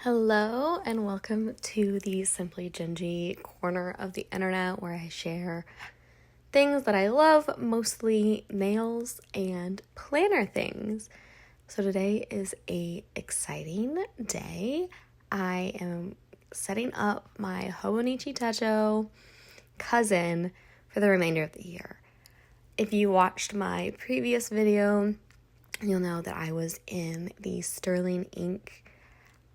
Hello and welcome to the Simply Gingy corner of the internet where I share things that I love, mostly nails and planner things. So today is a exciting day. I am setting up my Hobonichi Cousin for the remainder of the year. If you watched my previous video, you'll know that I was in the Sterling Ink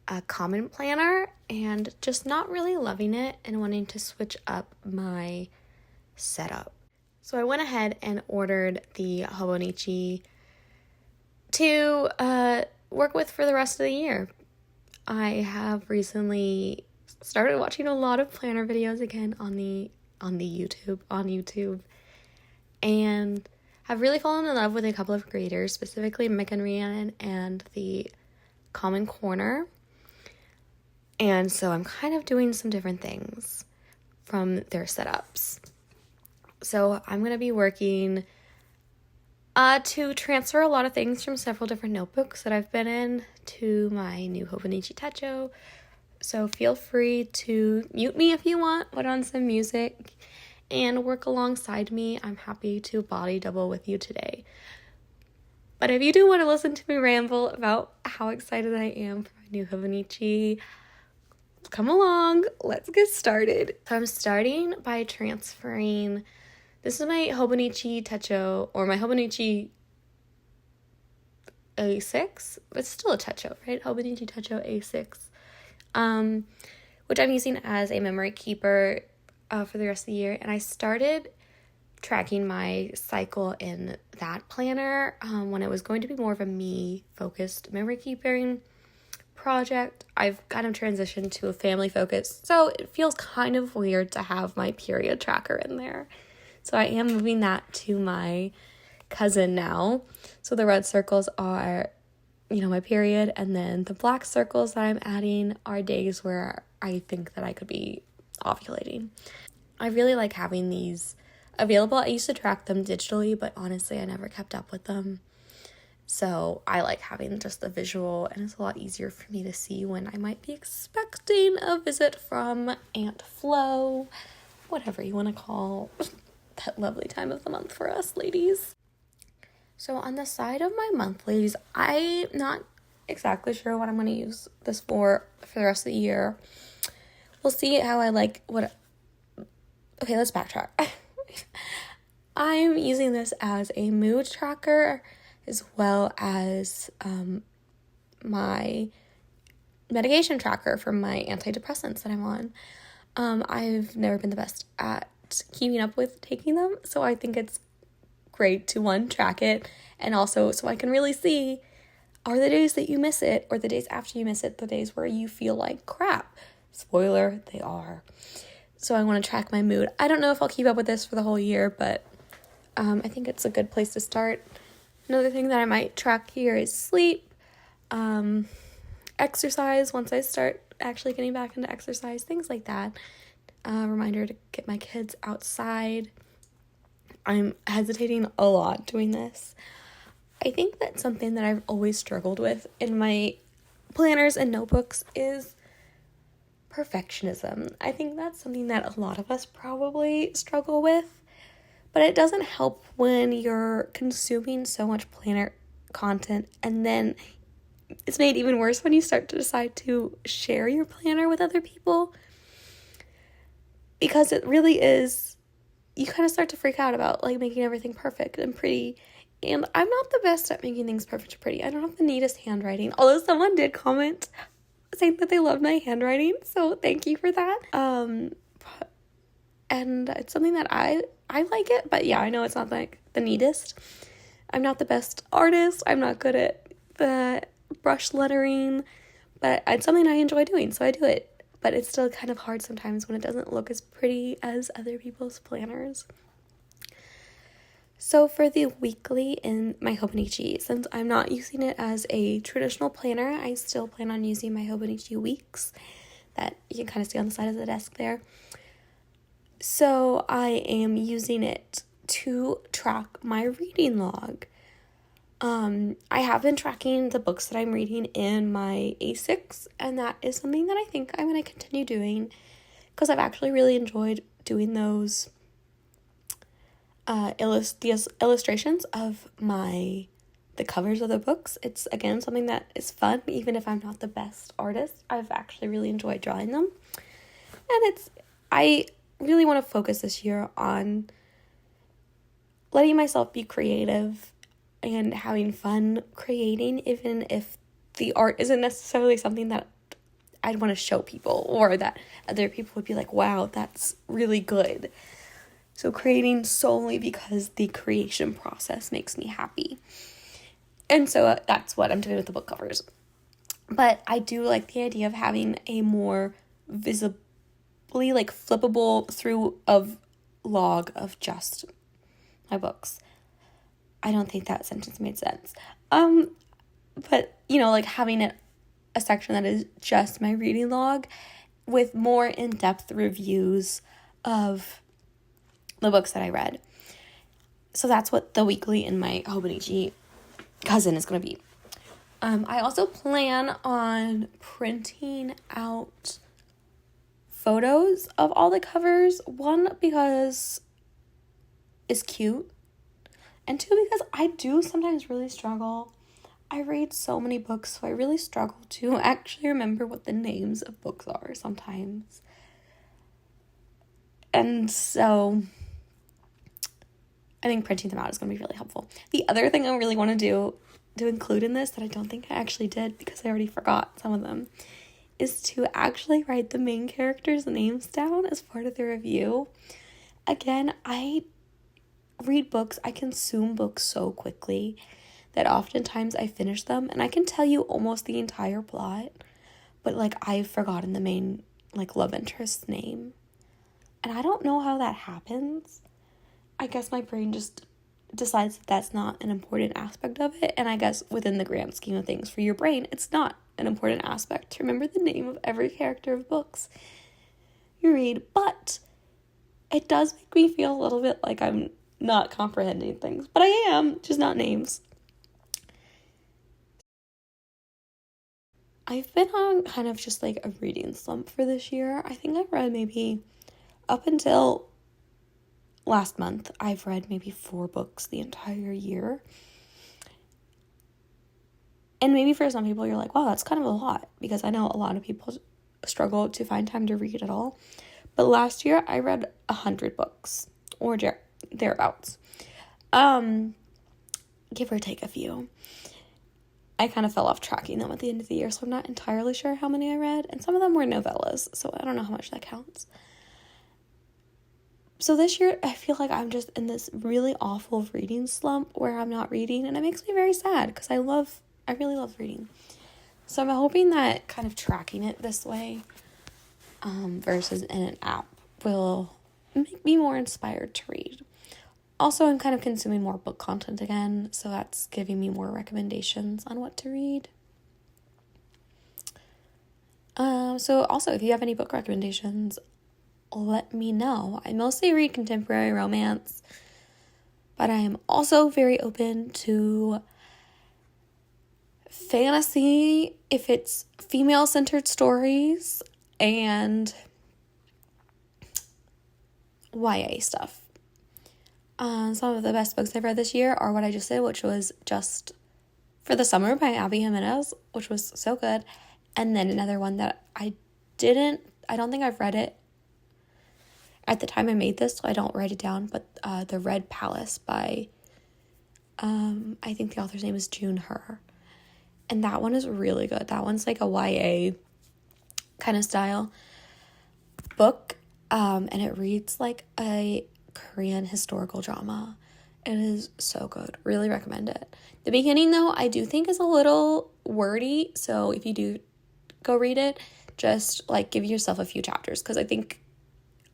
a common planner and just not really loving it and wanting to switch up my setup. So I went ahead and ordered the Hobonichi to work with for the rest of the year. I have recently started watching a lot of planner videos again on YouTube and have really fallen in love with a couple of creators, specifically Mick and Rhiannon and the Common Corner. And so I'm kind of doing some different things from their setups. So I'm going to be working to transfer a lot of things from several different notebooks that I've been in to my new Hobonichi. So feel free to mute me if you want, put on some music, and work alongside me. I'm happy to body double with you today. But if you do want to listen to me ramble about how excited I am for my new Hobonichi, come along, let's get started. So I'm starting by transferring, this is my Hobonichi or my Hobonichi A6, it's still a Techo, right? Hobonichi Techo A6, which I'm using as a memory keeper for the rest of the year. And I started tracking my cycle in that planner when it was going to be more of a me-focused memory keeping project. I've kind of transitioned to a family focus, so it feels kind of weird to have my period tracker in there. So I am moving that to my cousin now. So the red circles are, my period, and then the black circles that I'm adding are days where I think that I could be ovulating. I really like having these available. I used to track them digitally, but honestly, I never kept up with them. So I like having just the visual, and it's a lot easier for me to see when I might be expecting a visit from Aunt Flo, whatever you want to call that lovely time of the month for us ladies. So on the side of my monthlies, I'm not exactly sure what I'm going to use this for the rest of the year. We'll see how I like what. Okay, let's backtrack. I'm using this as a mood tracker, as well as my medication tracker for my antidepressants that I'm on. I've never been the best at keeping up with taking them, so I think it's great to track it, and also so I can really see, are the days that you miss it, or the days after you miss it, the days where you feel like crap. Spoiler, they are. So I want to track my mood. I don't know if I'll keep up with this for the whole year, but I think it's a good place to start. Another thing that I might track here is sleep, exercise once I start actually getting back into exercise, things like that. Reminder to get my kids outside. I'm hesitating a lot doing this. I think that something that I've always struggled with in my planners and notebooks is perfectionism. I think that's something that a lot of us probably struggle with. But it doesn't help when you're consuming so much planner content, and then it's made even worse when you start to decide to share your planner with other people, because it really is, you kind of start to freak out about making everything perfect and pretty, and I'm not the best at making things perfect and pretty. I don't have the neatest handwriting, although someone did comment saying that they loved my handwriting, so thank you for that. And it's something that I like it, but yeah, I know it's not the neatest. I'm not the best artist. I'm not good at the brush lettering, but it's something I enjoy doing, so I do it. But it's still kind of hard sometimes when it doesn't look as pretty as other people's planners. So for the weekly in my Hobonichi, since I'm not using it as a traditional planner, I still plan on using my Hobonichi weeks that you can kind of see on the side of the desk there. So I am using it to track my reading log. I have been tracking the books that I'm reading in my A6, and that is something that I think I'm going to continue doing because I've actually really enjoyed doing those illustrations of the covers of the books. It's, again, something that is fun, even if I'm not the best artist. I've actually really enjoyed drawing them. And I really want to focus this year on letting myself be creative and having fun creating, even if the art isn't necessarily something that I'd want to show people or that other people would be like, wow, that's really good. So creating solely because the creation process makes me happy. And so that's what I'm doing with the book covers. But I do like the idea of having a more visibly like flippable through of log of just my books. I don't think that sentence made sense. But like having a section that is just my reading log with more in-depth reviews of the books that I read. So that's what the weekly in my Hobonichi Cousin is going to be. I also plan on printing out photos of all the covers. One, because it's cute. And two, because I do sometimes really struggle. I read so many books, so I really struggle to actually remember what the names of books are sometimes. And so I think printing them out is going to be really helpful. The other thing I really want to do to include in this that I don't think I actually did because I already forgot some of them is to actually write the main characters' names down as part of the review. Again, I read books, I consume books so quickly that oftentimes I finish them and I can tell you almost the entire plot, but I've forgotten the main love interest's name. And I don't know how that happens. I guess my brain just decides that that's not an important aspect of it, and I guess within the grand scheme of things for your brain, it's not an important aspect to remember the name of every character of books you read, but it does make me feel a little bit like I'm not comprehending things, but I am, just not names. I've been on kind of just a reading slump for this year. I think I've read maybe up until last month, I've read maybe 4 books the entire year. And maybe for some people, you're like, wow, that's kind of a lot, because I know a lot of people struggle to find time to read at all. But last year, I read 100 books, or thereabouts. Give or take a few. I kind of fell off tracking them at the end of the year, so I'm not entirely sure how many I read. And some of them were novellas, so I don't know how much that counts. So this year, I feel like I'm just in this really awful reading slump where I'm not reading, and it makes me very sad because I really love reading. So I'm hoping that kind of tracking it this way versus in an app will make me more inspired to read. Also, I'm kind of consuming more book content again, so that's giving me more recommendations on what to read. So also, if you have any book recommendations, let me know. I mostly read contemporary romance, but I am also very open to fantasy if it's female-centered stories and YA stuff. Some of the best books I've read this year are what I just did, which was Just for the Summer by Abby Jimenez, which was so good. And then another one that I don't think I've read it at the time I made this, so I don't write it down, but The Red Palace by, I think the author's name is June Her. And that one is really good. That one's like a YA kind of style book, and it reads like a Korean historical drama. It is so good. Really recommend it. The beginning, though, I do think is a little wordy, so if you do go read it, just give yourself a few chapters, because I think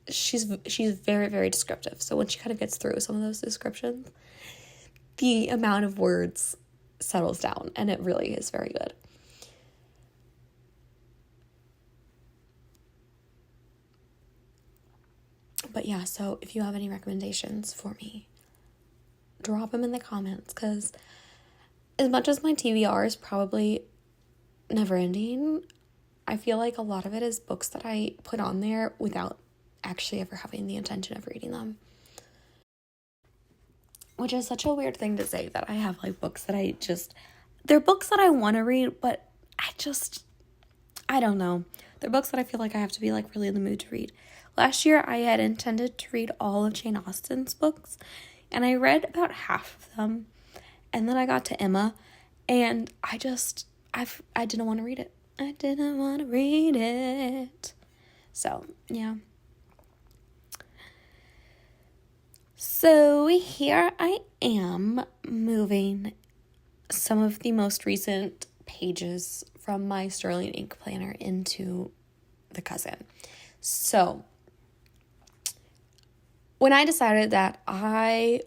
she's very, very descriptive. So when she kind of gets through some of those descriptions, the amount of words settles down, and it really is very good. But yeah, so if you have any recommendations for me, drop them in the comments, because as much as my TBR is probably never ending, I feel like a lot of it is books that I put on there without actually ever having the intention of reading them. Which is such a weird thing to say, that I have like books that they're books that I want to read, but I don't know. They're books that I feel like I have to be like really in the mood to read. Last year I had intended to read all of Jane Austen's books, and I read about half of them. And then I got to Emma, and I didn't want to read it. I didn't want to read it. So, yeah. So here I am moving some of the most recent pages from my Sterling ink planner into the Cousin. So when I decided that after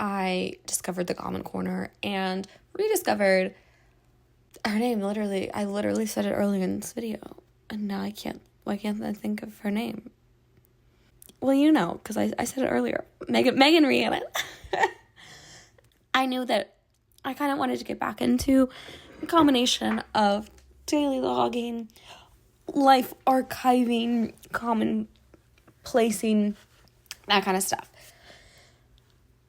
I discovered the Common Corner and rediscovered her name, I literally said it earlier in this video, and now why can't I think of her name? Well, because I said it earlier. Megan Rhiannon. I knew that I kind of wanted to get back into a combination of daily logging, life archiving, common placing, that kind of stuff.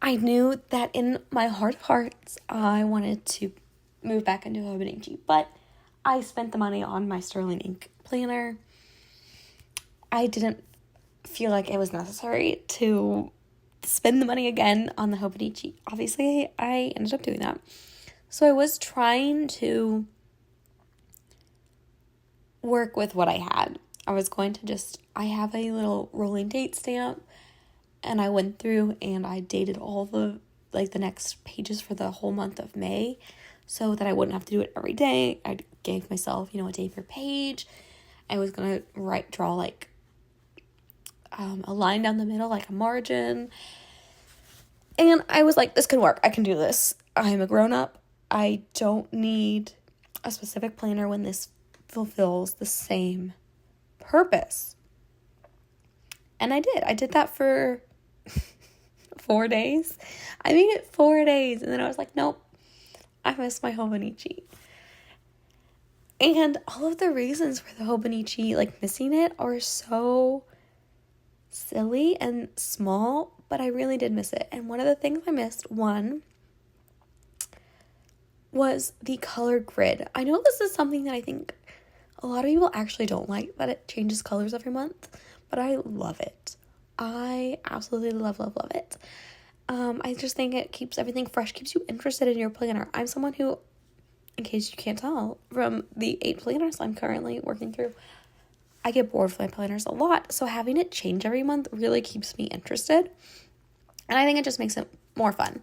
I knew that in my heart of hearts, I wanted to move back into Hobonichi, but I spent the money on my Sterling ink planner. I didn't feel like it was necessary to spend the money again on the Hobonichi. Obviously, I ended up doing that. So I was trying to work with what I had. I have a little rolling date stamp, and I went through and I dated all the next pages for the whole month of May, so that I wouldn't have to do it every day. I gave myself, a day per page. I was gonna draw a line down the middle, like a margin. And I was like, this can work. I can do this. I'm a grown-up. I don't need a specific planner when this fulfills the same purpose. And I did. I did that for 4 days. I made it 4 days. And then I was like, nope, I miss my Hobonichi. And all of the reasons for the Hobonichi, missing it, are so silly and small, but I really did miss it. And one of the things I missed, was the color grid. I know this is something that I think a lot of people actually don't like, that it changes colors every month, but I love it. I absolutely love it. I just think it keeps everything fresh, keeps you interested in your planner. I'm someone who, in case you can't tell from the 8 planners I'm currently working through, I get bored with my planners a lot, so having it change every month really keeps me interested, and I think it just makes it more fun.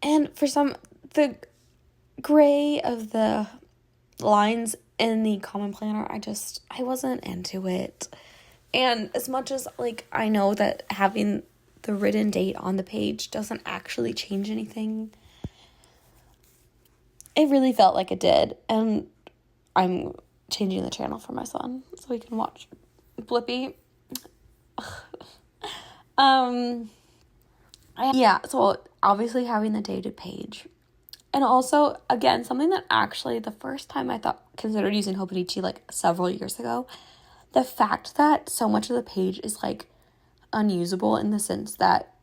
And for the gray of the lines in the common planner, I wasn't into it. And as much as, I know that having the written date on the page doesn't actually change anything, it really felt like it did. And I'm changing the channel for my son so he can watch Blippi. So obviously having the dated page. And also, again, something that actually the first time I considered using Hobonichi several years ago, the fact that so much of the page is unusable, in the sense that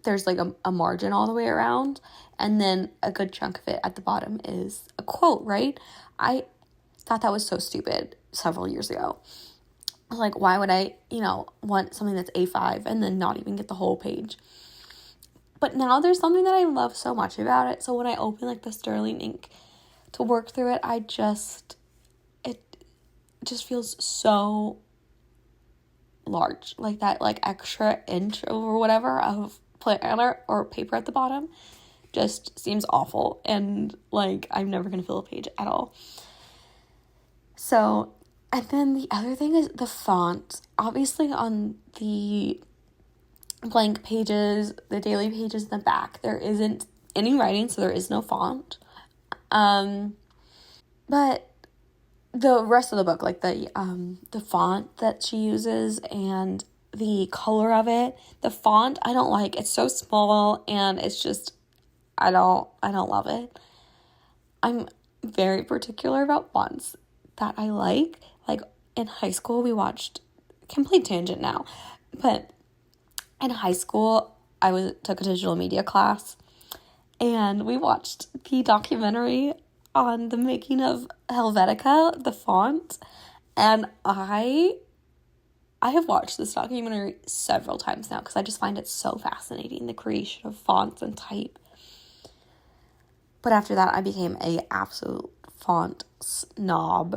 there's a margin all the way around, and then a good chunk of it at the bottom is a quote, right? I thought that was so stupid several years ago. Why would I, want something that's A5 and then not even get the whole page? But now there's something that I love so much about it. So when I open the Sterling ink to work through it, it just feels so large. That extra inch or whatever of planner or paper at the bottom just seems awful. And I'm never going to fill a page at all. So, and then the other thing is the font. Obviously on the blank pages, the daily pages in the back, there isn't any writing, so there is no font. But the rest of the book, the font that she uses and the color of it. The font I don't like. It's so small and it's just I don't love it. I'm very particular about fonts that I like. Like in high school we watched, complete tangent now, but in high school I took a digital media class and we watched the documentary on the making of Helvetica, the font, and I have watched this documentary several times now because I just find it so fascinating, the creation of fonts and type. But after that, I became a absolute font snob.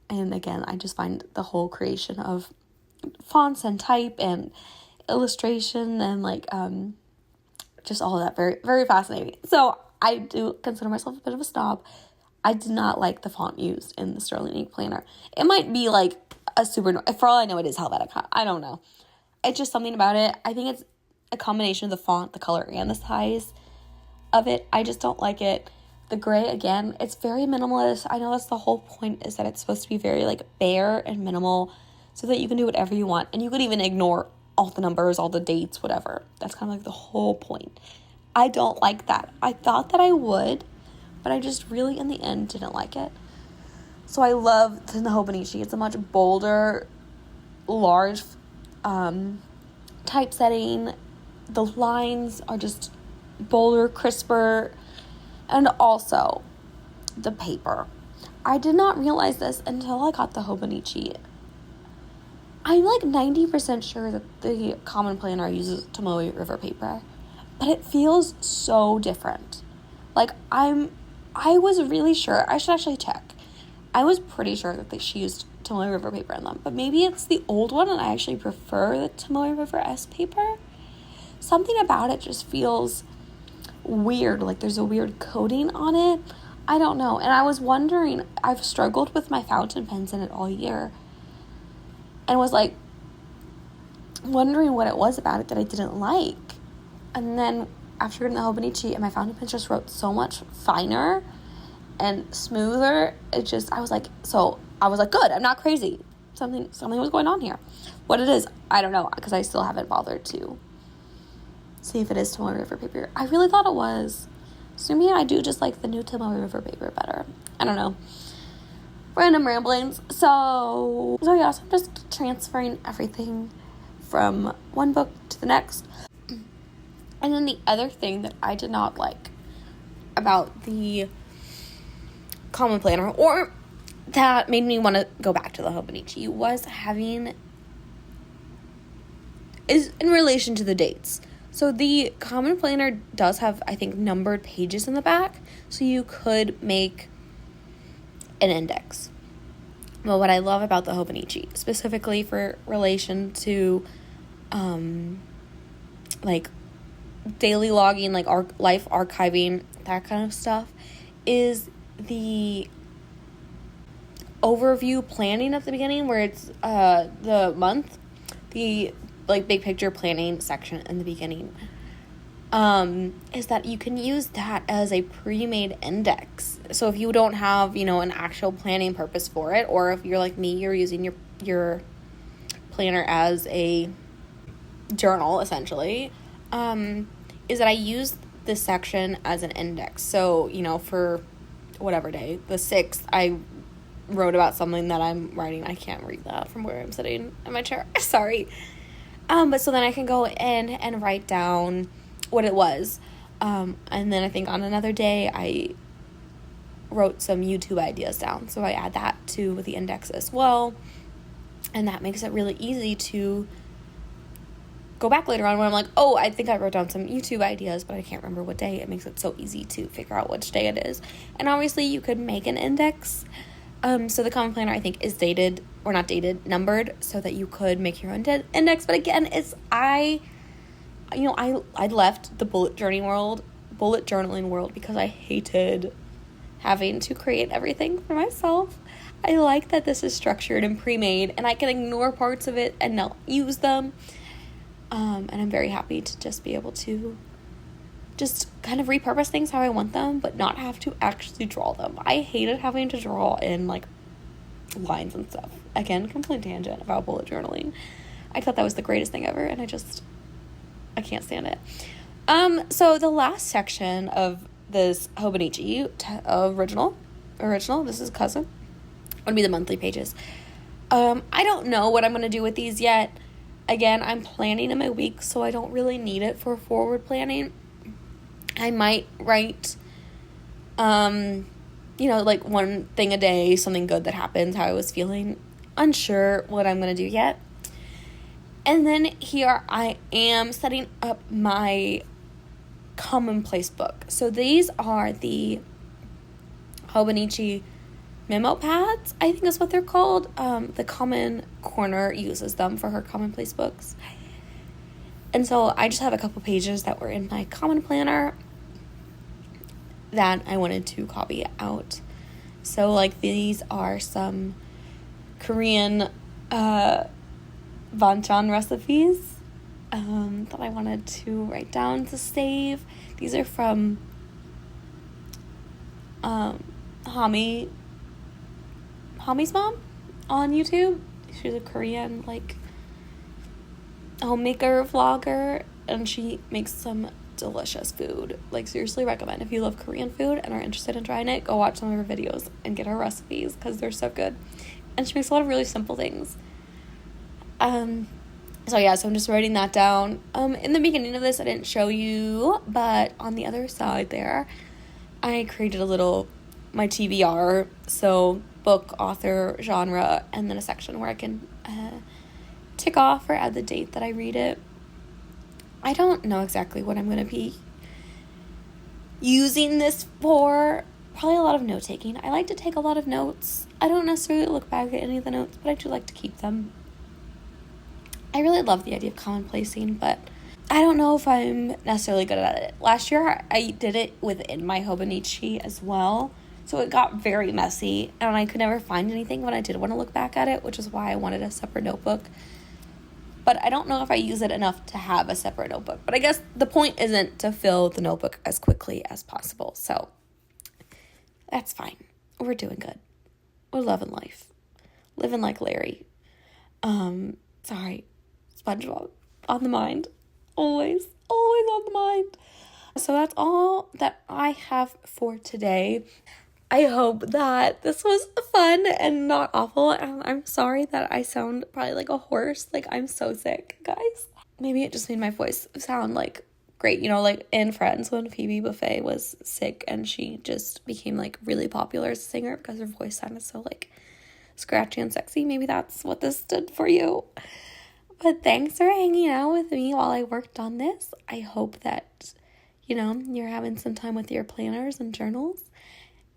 And again, I just find the whole creation of fonts and type and illustration and like just all of that very, very fascinating. So I do consider myself a bit of a snob. I did not like the font used in the Sterling Ink planner. It might be like a super, for all I know, it is Helvetica. I don't know. It's just something about it. I think it's a combination of the font, the color, and the size of it. I just don't like it. The gray, again, it's very minimalist. I know that's the whole point, is that it's supposed to be very like bare and minimal so that you can do whatever you want. And you could even ignore all the numbers, all the dates, whatever. That's kind of like the whole point. I don't like that. I thought that I would, but I just really, in the end, didn't like it. So I love the Hobonichi. It's a much bolder, large typesetting. The lines are just bolder, crisper, and also the paper. I did not realize this until I got the Hobonichi. I'm like 90% sure that the Common Planner uses Tomoe River paper, but it feels so different. Like I was really sure, I should actually check. I was pretty sure that she used Tomoe River paper in them, but maybe it's the old one and I actually prefer the Tomoe River S paper. Something about it just feels weird, like there's a weird coating on it. I don't know. And I was wondering, I've struggled with my fountain pens in it all year and was like wondering what it was about it that I didn't like. And then after getting the Hobonichi, and my fountain pens just wrote so much finer and smoother. I was like, good, I'm not crazy. Something was going on here. What it is, I don't know, because I still haven't bothered to see if it is Tomoe River paper. I really thought it was. So maybe I do just like the new Tomoe River paper better. I don't know. Random ramblings. So yeah, so I'm just transferring everything from one book to the next. And then the other thing that I did not like about the Common Planner, or that made me want to go back to the Hobonichi, is in relation to the dates. So the Common Planner does have, I think, numbered pages in the back, so you could make an index. Well, what I love about the Hobonichi, specifically for relation to like daily logging, like life archiving, that kind of stuff, is the overview planning at the beginning, where it's the month, the like big picture planning section in the beginning, is that you can use that as a pre-made index. So if you don't have, an actual planning purpose for it, or if you're like me, you're using your planner as a journal, essentially, is that I use this section as an index. So, for whatever day, the 6th, I wrote about something that I'm writing. I can't read that from where I'm sitting in my chair. Sorry. But so then I can go in and write down what it was. And then I think on another day, I wrote some YouTube ideas down. So I add that to the index as well. And that makes it really easy to go back later on when I'm like, oh, I think I wrote down some YouTube ideas, but I can't remember what day. It makes it so easy to figure out which day it is. And obviously you could make an index. So the Common Planner, I think, is numbered, so that you could make your own index. But again, I left the bullet journaling world because I hated having to create everything for myself. I like that this is structured and pre-made, and I can ignore parts of it and not use them. And I'm very happy to just be able to just kind of repurpose things how I want them, but not have to actually draw them. I hated having to draw in like lines and stuff. Again, complete tangent about bullet journaling. I thought that was the greatest thing ever, and I can't stand it. So the last section of this Hobonichi original, this is Cousin, would be the monthly pages. I don't know what I'm going to do with these yet. Again, I'm planning in my week, so I don't really need it for forward planning. I might write, like one thing a day, something good that happens, how I was feeling. Unsure what I'm going to do yet. And then here I am setting up my commonplace book. So these are the Hobonichi memo pads, I think is what they're called. The Common Corner uses them for her commonplace books. And so I just have a couple pages that were in my common planner that I wanted to copy out. So like these are some Korean banchan recipes that I wanted to write down to save. These are from Hami's mom on YouTube. She's a Korean homemaker vlogger, and she makes some delicious food. Seriously recommend. If you love Korean food and are interested in trying it, go watch some of her videos and get her recipes because they're so good. And she makes a lot of really simple things. So I'm just writing that down. In the beginning of this, I didn't show you, but on the other side there, I created my TBR, so book, author, genre, and then a section where I can tick off or add the date that I read it. I don't know exactly what I'm going to be using this for. Probably a lot of note taking. I like to take a lot of notes. I don't necessarily look back at any of the notes, but I do like to keep them. I really love the idea of commonplacing, but I don't know if I'm necessarily good at it. Last year, I did it within my Hobonichi as well, so it got very messy, and I could never find anything when I did want to look back at it, which is why I wanted a separate notebook. But I don't know if I use it enough to have a separate notebook. But I guess the point isn't to fill the notebook as quickly as possible, so that's fine. We're doing good. We're loving life. Living like Larry. Sorry. SpongeBob. On the mind. Always on the mind. So that's all that I have for today. I hope that this was fun and not awful. I'm sorry that I sound probably like a horse. I'm so sick, guys. Maybe it just made my voice sound great. In Friends when Phoebe Buffay was sick and she just became really popular as a singer because her voice sounded so scratchy and sexy. Maybe that's what this did for you. But thanks for hanging out with me while I worked on this. I hope that, you're having some time with your planners and journals.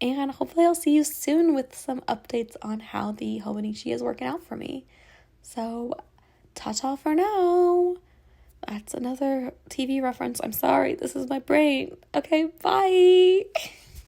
And hopefully I'll see you soon with some updates on how the Hobonichi is working out for me. So, ta-ta for now. That's another TV reference. I'm sorry. This is my brain. Okay, bye.